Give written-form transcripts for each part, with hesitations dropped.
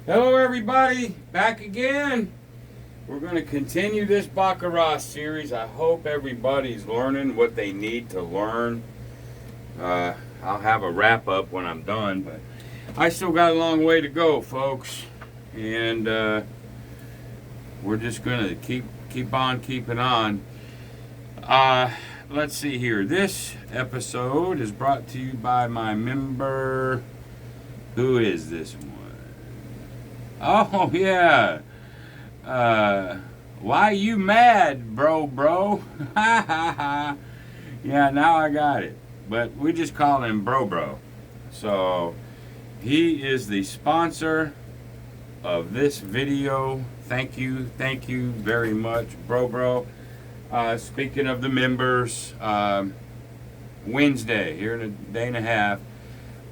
Hello everybody, back again. We're going to continue this Baccarat series. I hope everybody's learning what they need to learn. I'll have a wrap up when I'm done, but I still got a long way to go, folks. And we're just going to keep on keeping on. Let's see here. This episode is brought to you by my member. Who is this one? Oh, yeah. Why you mad, bro? Yeah, now I got it. But we just call him Bro. So, he is the sponsor of this video. Thank you very much, Bro. Speaking of the members, Wednesday, here in a day and a half,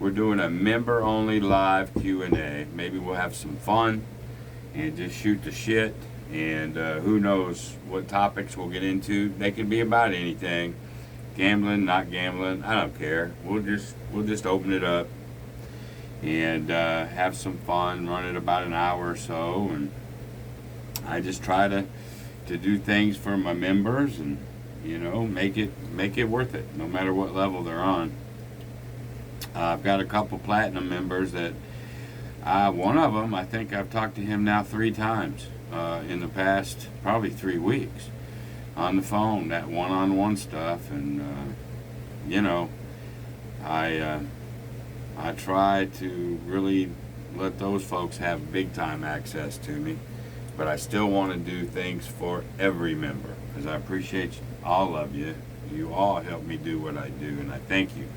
we're doing a member-only live Q&A. Maybe we'll have some fun and just shoot the shit. And who knows what topics we'll get into. They could be about anything. Gambling, not gambling, I don't care. We'll just open it up and have some fun, run it about an hour or so. And I just try to do things for my members and, you know, make it worth it, no matter what level they're on. I've got a couple platinum members that one of them, I think I've talked to him now 3 times in the past probably 3 weeks on the phone, that one-on-one stuff. And you know, I try to really let those folks have big time access to me, but I still want to do things for every member because I appreciate all of you. You all help me do what I do, and I thank you.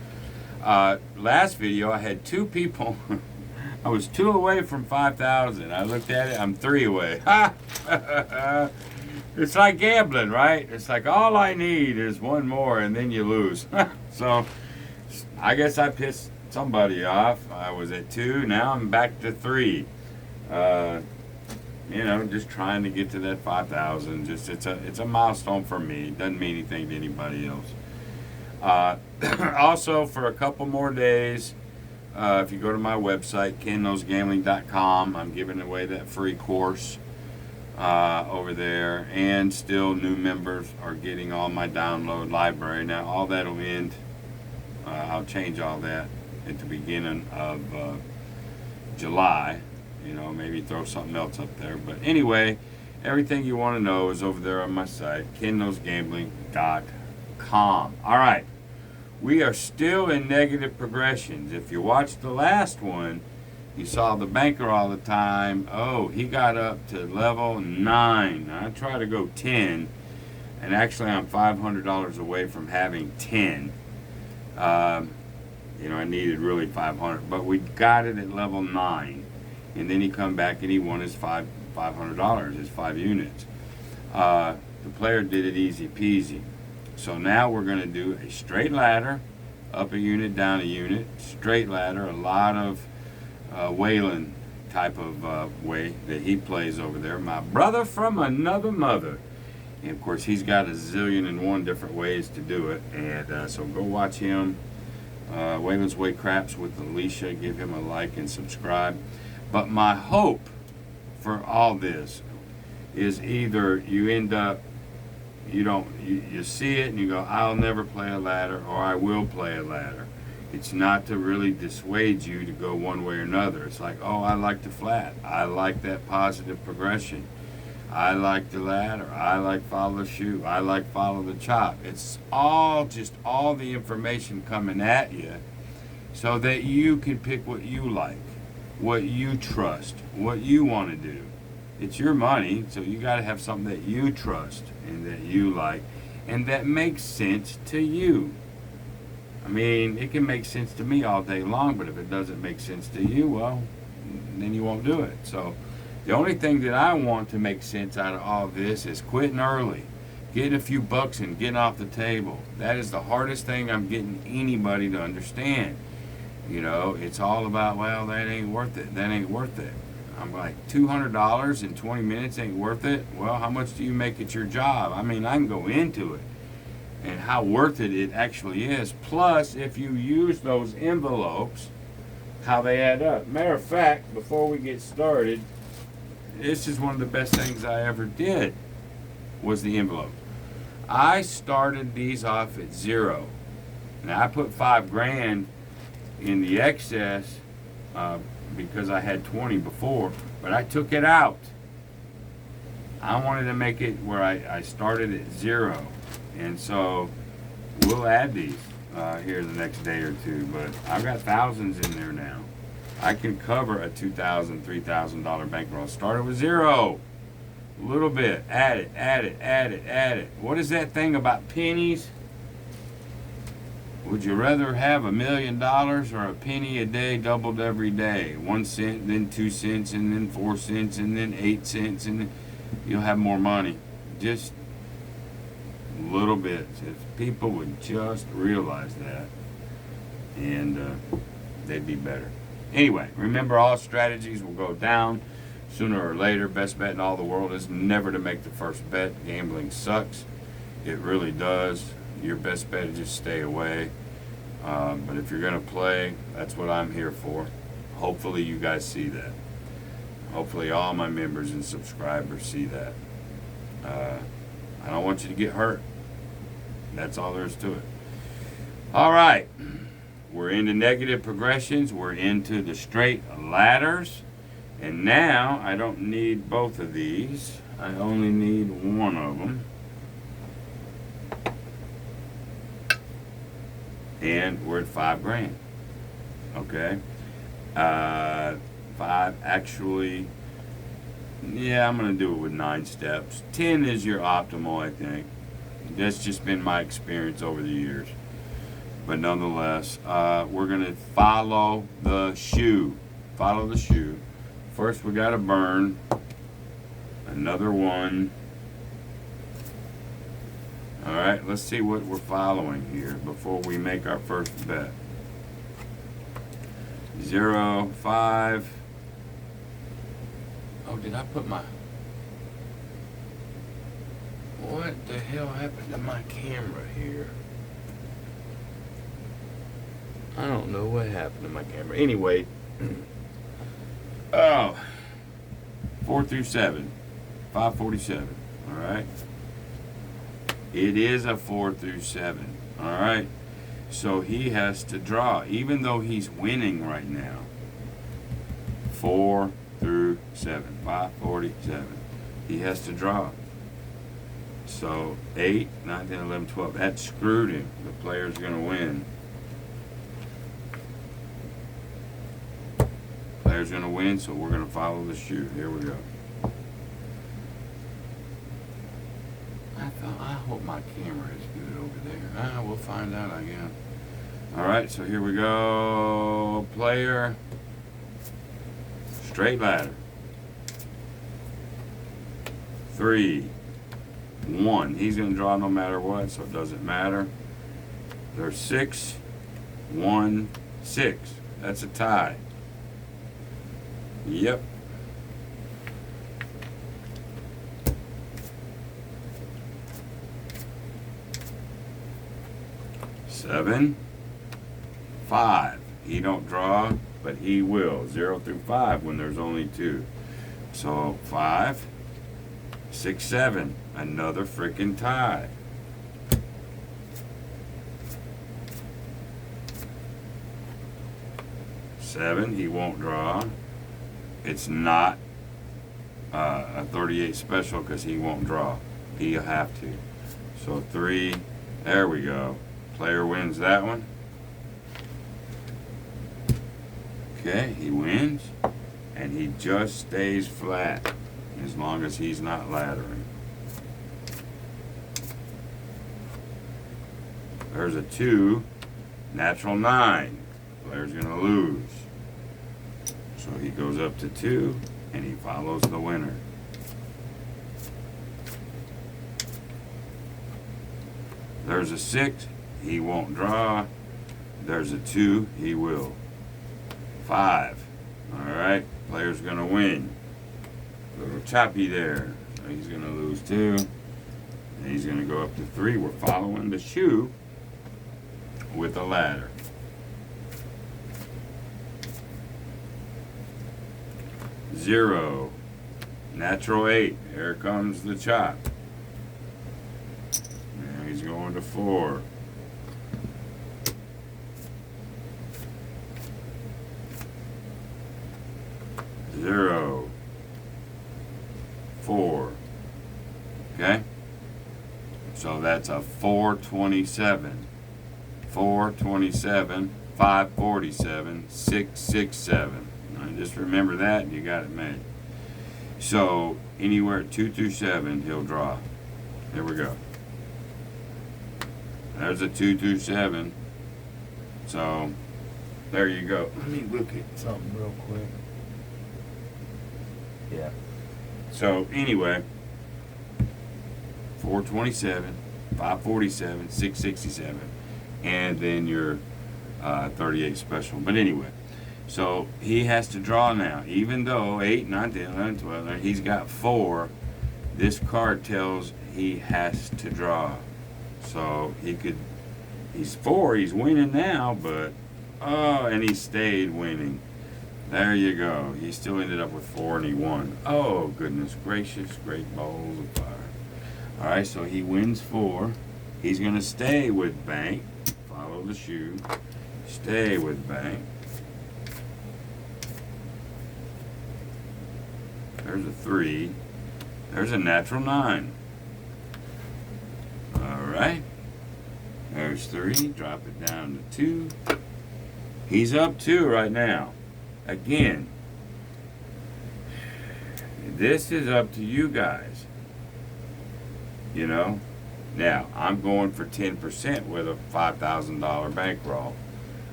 Last video I had 2 people. I was 2 away from 5,000. I looked at it, I'm 3 away. It's like gambling, right? It's like all I need is one more and then you lose. So I guess I pissed somebody off. I was at 2, now I'm back to 3. You know, just trying to get to that 5,000. Just it's a milestone for me. It doesn't mean anything to anybody else. Also, for a couple more days, if you go to my website, kenknowsgambling.com, I'm giving away that free course over there, and still new members are getting all my download library. Now, all that will end. I'll change all that at the beginning of July. You know, maybe throw something else up there. But anyway, everything you want to know is over there on my site, kenknowsgambling.com. All right, we are still in negative progressions. If you watched the last one, you saw the banker all the time. Oh, he got up to level 9. I try to go 10, and actually I'm $500 away from having 10. You know, I needed really 500, but we got it at level 9. And then he come back and he won his $500, his 5 units. The player did it easy peasy. So now we're going to do a straight ladder, up a unit, down a unit, straight ladder, a lot of Waylon type of way that he plays over there. My brother from another mother. And of course he's got a zillion and one different ways to do it. And so go watch him. Waylon's Way Craps with Alicia. Give him a like and subscribe. But my hope for all this is either you end up, you see it and you go, I'll never play a ladder, or I will play a ladder. It's not to really dissuade you to go one way or another. It's like, oh, I like the flat. I like that positive progression. I like the ladder. I like follow the shoe. I like follow the chop. It's all just all the information coming at you so that you can pick what you like, what you trust, what you want to do. It's your money, so you got to have something that you trust and that you like and that makes sense to you. I mean, it can make sense to me all day long, but if it doesn't make sense to you, well, then you won't do it. So the only thing that I want to make sense out of all this is quitting early, getting a few bucks and getting off the table. That is the hardest thing I'm getting anybody to understand. You know, it's all about, well, that ain't worth it. That ain't worth it. I'm like, $200 in 20 minutes ain't worth it? Well, how much do you make at your job? I mean, I can go into it and how worth it actually is. Plus, if you use those envelopes how they add up. Matter of fact, before we get started, this is one of the best things I ever did, was the envelope. I started these off at 0. Now I put 5 grand in the excess because I had 20 before, but I took it out. I wanted to make it where I started at 0, and so we'll add these here the next day or two, but I've got thousands in there now. I can cover a $2,000, $3,000 bankroll. Started with 0. A little bit. Add it, add it, add it, add it. What is that thing about pennies? Would you rather have $1 million or a penny a day doubled every day? 1 cent, then 2 cents, and then 4 cents, and then 8 cents, and then you'll have more money. Just little bits. If people would just realize that, and they'd be better. Anyway, remember, all strategies will go down sooner or later. Best bet in all the world is never to make the first bet. Gambling sucks. It really does. Your best bet is just stay away. But if you're going to play, that's what I'm here for. Hopefully you guys see that. Hopefully all my members and subscribers see that. I don't want you to get hurt. That's all there is to it. All right. We're into negative progressions. We're into the straight ladders. And now I don't need both of these. I only need one of them. And we're at 5 grand. Okay. 5 actually. Yeah, I'm going to do it with 9 steps. 10 is your optimal, I think. That's just been my experience over the years. But nonetheless, we're going to follow the shoe. Follow the shoe. First, we got to burn another one. All right, let's see what we're following here before we make our first bet. 0, 5. Oh, did I put my... What the hell happened to my camera here? I don't know what happened to my camera. Anyway, 4 through 7, 547. All right. It is a 4 through 7. All right. So he has to draw, even though he's winning right now. 4 through 7, 547. He has to draw. So 8, 9, 10, 11, 12. That screwed him. The player's going to win. Player's going to win, so we're going to follow the shoe. Here we go. I hope my camera is good over there. We'll find out, I guess. All right, so here we go. Player. Straight ladder. 3, 1. He's going to draw no matter what, so it doesn't matter. There's 6, 1, 6. That's a tie. Yep. Seven, 5. He don't draw, but he will. 0 through 5 when there's only 2. So 5, 6, 7. Another freaking tie. 7. He won't draw. It's not a 38 special because he won't draw. He'll have to. So 3. There we go. Player wins that one. Okay, he wins. And he just stays flat as long as he's not laddering. There's a 2. Natural 9. Player's going to lose. So he goes up to 2 and he follows the winner. There's a 6. He won't draw. There's a 2. He will. 5. All right. Player's going to win. A little choppy there. So he's going to lose 2. And he's going to go up to 3. We're following the shoe with a ladder. 0. Natural 8. Here comes the chop. Now he's going to 4. Zero. 4. Okay? So that's a 427. 427, 547, 667. Now just remember that and you got it made. So anywhere 2 through 7 he'll draw. Here we go. There's a 2 through 7. So there you go. Let me look at something real quick. Yeah. So anyway, 427, 547, 667, and then your 38 special. But anyway, so he has to draw now. Even though 8, 9, 10, 11, 12, he's got 4, this card tells he has to draw. So he's 4, he's winning now, but, and he stayed winning. There you go. He still ended up with 4 and he won. Oh, goodness gracious, great balls of fire. All right, so he wins 4. He's going to stay with bank. Follow the shoe. Stay with bank. There's a 3. There's a natural 9. All right. There's 3. Drop it down to 2. He's up 2 right now. Again, this is up to you guys. You know? Now, I'm going for 10% with a $5,000 bankroll.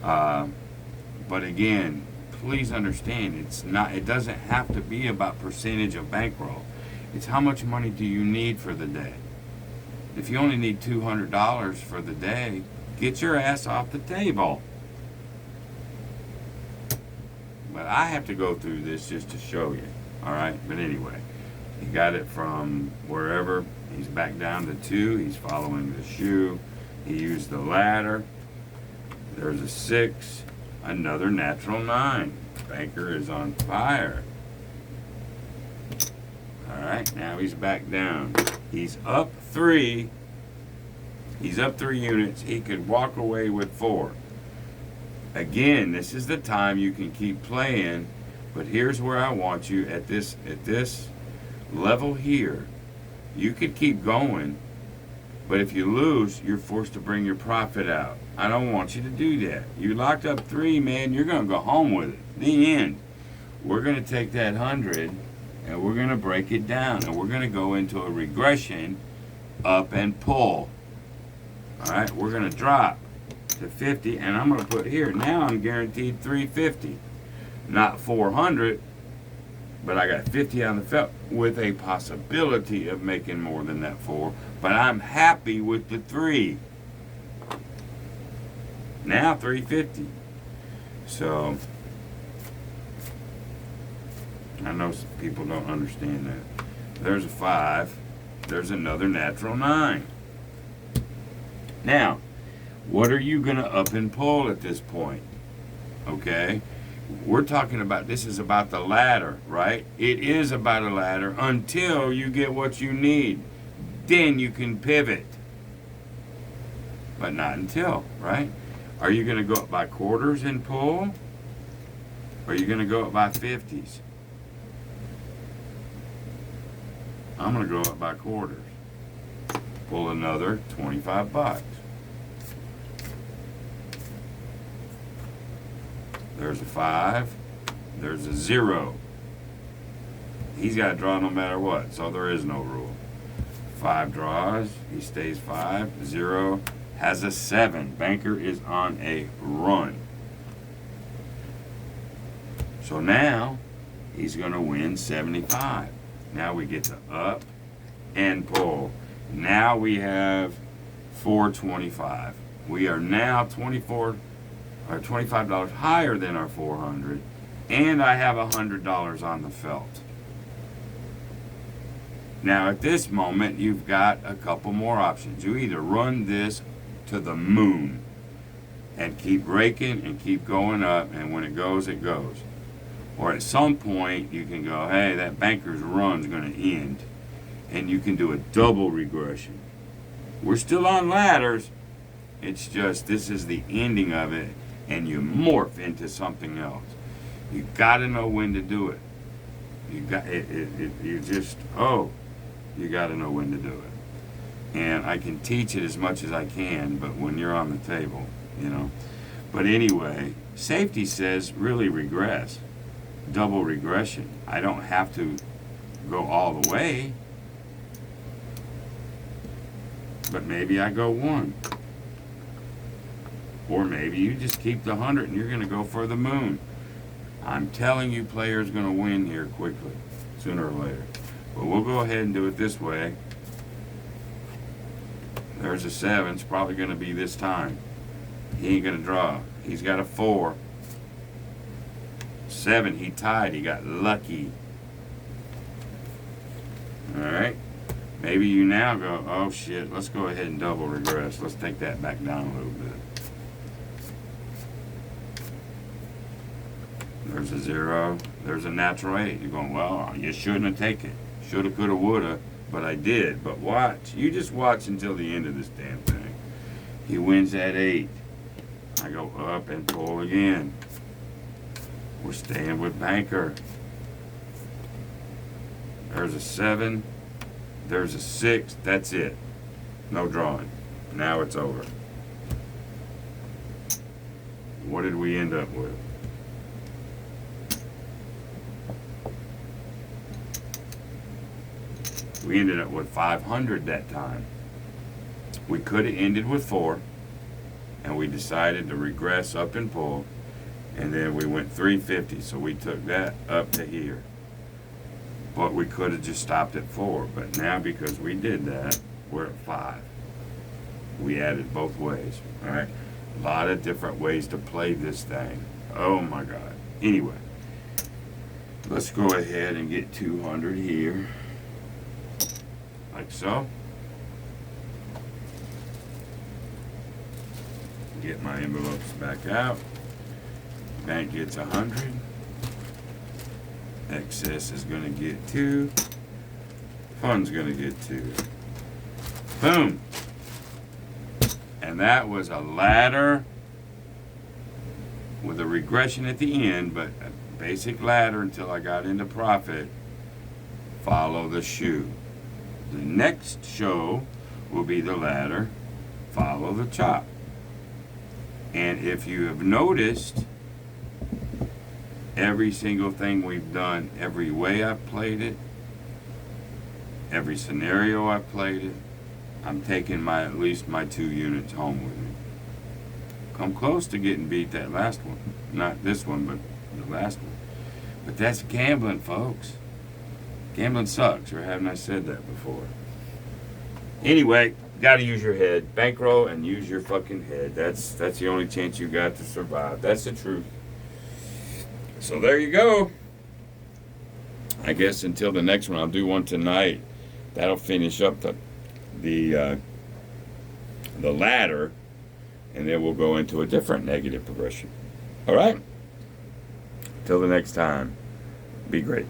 But again, please understand, it doesn't have to be about percentage of bankroll. It's how much money do you need for the day. If you only need $200 for the day, get your ass off the table. But I have to go through this just to show you. All right? But anyway, he got it from wherever. He's back down to 2. He's following the shoe. He used the ladder. There's a 6. Another natural 9. Banker is on fire. All right, now he's back down. He's up 3. He's up 3 units. He could walk away with 4. Again, this is the time you can keep playing, but here's where I want you at this level here. You could keep going, but if you lose, you're forced to bring your profit out. I don't want you to do that. You locked up 3, man, you're going to go home with it. The end. We're going to take that 100 and we're going to break it down and we're going to go into a regression up and pull. All right, we're going to drop to 50 and I'm going to put here. Now I'm guaranteed 350, not 400, but I got 50 on the felt with a possibility of making more than that 4, but I'm happy with the 3. Now 350. So I know some people don't understand that. There's a 5. There's another natural 9. Now, what are you going to up and pull at this point? Okay? We're talking about, this is about the ladder, right? It is about a ladder until you get what you need. Then you can pivot. But not until, right? Are you going to go up by quarters and pull? Or are you going to go up by 50s? I'm going to go up by quarters. Pull another 25 bucks. There's a 5. There's a 0. He's got to draw no matter what, so there is no rule. 5 draws. He stays 5. 0 has a 7. Banker is on a run. So now he's going to win 75. Now we get to up and pull. Now we have 425. We are now $25 higher than our 400, and I have $100 on the felt. Now at this moment, you've got a couple more options. You either run this to the moon and keep raking and keep going up, and when it goes, it goes. Or at some point, you can go, hey, that banker's run's going to end. And you can do a double regression. We're still on ladders. It's just this is the ending of it, and you morph into something else. You got to know when to do it. You got it. You just you got to know when to do it. And I can teach it as much as I can, but when you're on the table, you know. But anyway, safety says really regress, double regression. I don't have to go all the way. But maybe I go 1. Or maybe you just keep the 100 and you're going to go for the moon. I'm telling you, players going to win here quickly, sooner or later. But we'll go ahead and do it this way. There's a 7. It's probably going to be this time. He ain't going to draw. He's got a 4. 7, he tied. He got lucky. All right. Maybe you now go, oh shit, let's go ahead and double regress. Let's take that back down a little bit. There's a 0. There's a natural 8. You're going, well, you shouldn't have taken it. Shoulda, coulda, woulda, but I did. But watch. You just watch until the end of this damn thing. He wins at 8. I go up and pull again. We're staying with banker. There's a 7. There's a 6. That's it. No drawing. Now it's over. What did we end up with? We ended up with 500 that time. We could have ended with 4, and we decided to regress up and pull, and then we went 350, so we took that up to here. But we could have just stopped at 4. But now, because we did that, we're at 5. We added both ways. All right. A lot of different ways to play this thing. Oh my God. Anyway, let's go ahead and get 200 here. Like so. Get my envelopes back out. Bank gets 100. Excess is going to get 2. Fund's going to get 2. Boom. And that was a ladder with a regression at the end, but a basic ladder until I got into profit. Follow the shoe. The next show will be the ladder. Follow the chop. And if you have noticed, every single thing we've done, every way I've played it, every scenario I've played it, I'm taking at least my 2 units home with me. Come close to getting beat that last one. Not this one, but the last one. But that's gambling, folks. Gambling sucks, or haven't I said that before? Anyway, gotta use your head. Bankroll and use your fucking head. That's the only chance you got to survive. That's the truth. So there you go. I guess until the next one, I'll do one tonight. That'll finish up the ladder, and then we'll go into a different negative progression. All right? Till the next time, be great.